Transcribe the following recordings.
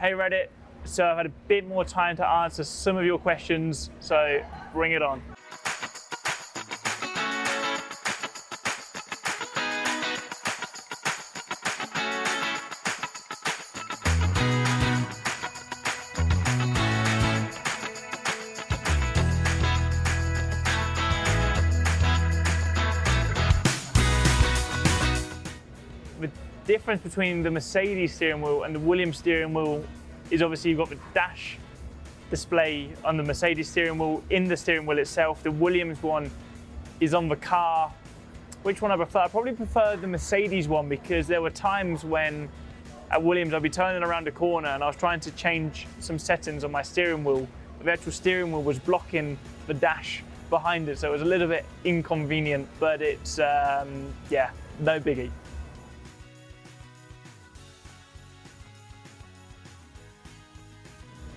Hey Reddit, so I've had a bit more time to answer some of your questions, so bring it on. The difference between the Mercedes steering wheel and the Williams steering wheel is obviously you've got the dash display on the Mercedes steering wheel in the steering wheel itself. The Williams one is on the car. Which one I prefer? I probably prefer the Mercedes one because there were times when at Williams I'd be turning around a corner and I was trying to change some settings on my steering wheel. But the actual steering wheel was blocking the dash behind it, so it was a little bit inconvenient, but it's, yeah, no biggie.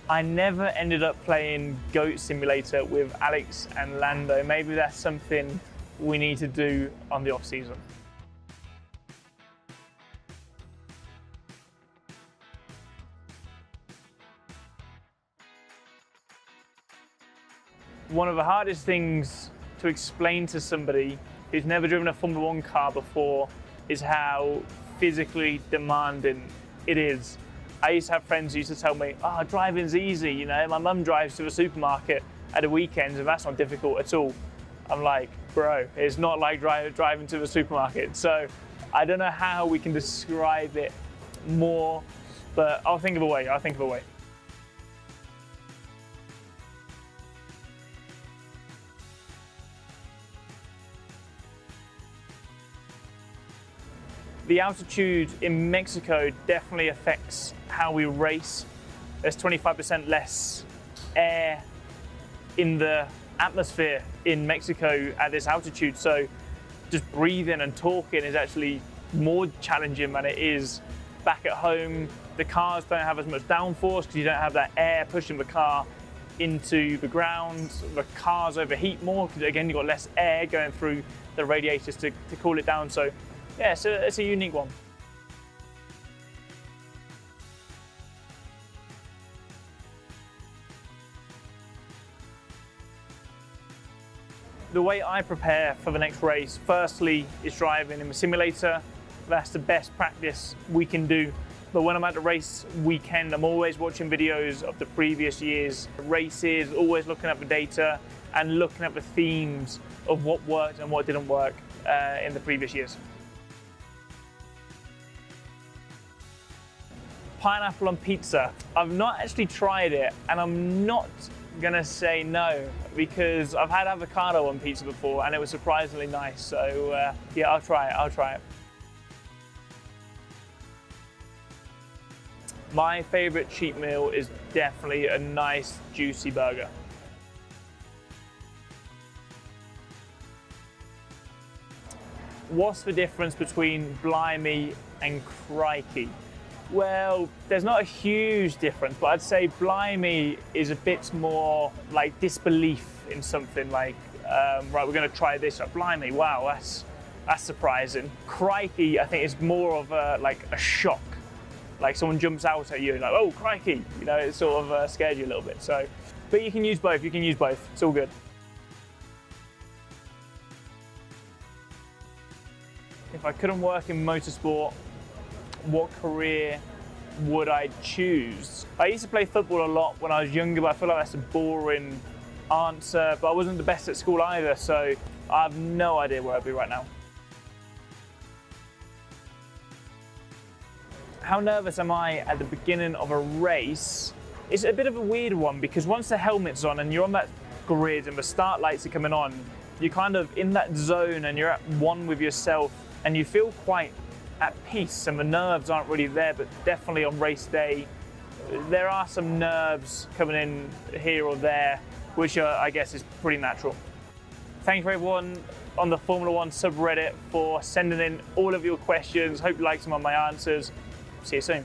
I never ended up playing Goat Simulator with Alex and Lando. Maybe that's something we need to do on the off season. One of the hardest things to explain to somebody who's never driven a Formula 1 car before is how physically demanding it is. I used to have friends who used to tell me, oh, driving's easy, you know, my mum drives to the supermarket at the weekends and that's not difficult at all. I'm like, bro, it's not like driving to the supermarket. So I don't know how we can describe it more, but I'll think of a way, The altitude in Mexico definitely affects how we race. There's 25% less air in the atmosphere in Mexico at this altitude, so just breathing and talking is actually more challenging than it is back at home. The cars don't have as much downforce because you don't have that air pushing the car into the ground. The cars overheat more because again you've got less air going through the radiators to cool it down. So yeah, so it's a unique one. The way I prepare for the next race, firstly, is driving in the simulator. That's the best practice we can do. But when I'm at the race weekend, I'm always watching videos of the previous year's races, always looking at the data and looking at the themes of what worked and what didn't work in the previous years. Pineapple on pizza. I've not actually tried it and I'm not gonna say no because I've had avocado on pizza before and it was surprisingly nice. So yeah, I'll try it. My favorite cheat meal is definitely a nice juicy burger. What's the difference between blimey and crikey? Well, there's not a huge difference, but I'd say blimey is a bit more like disbelief in something like, right, we're going to try this. Like, blimey, wow, that's surprising. Crikey, I think, is more of like a shock. Like someone jumps out at you and like, oh, crikey, you know, it sort of scared you a little bit. So, but you can use both. It's all good. If I couldn't work in motorsport, what career would I choose? I used to play football a lot when I was younger, but I feel like that's a boring answer, but I wasn't the best at school either, so I have no idea where I'd be right now. How nervous am I at the beginning of a race? It's a bit of a weird one because once the helmet's on and you're on that grid and the start lights are coming on, you're kind of in that zone and you're at one with yourself and you feel quite at peace and the nerves aren't really there, but definitely on race day, there are some nerves coming in here or there, which I guess is pretty natural. Thank you for everyone on the Formula 1 subreddit for sending in all of your questions. Hope you like some of my answers. See you soon.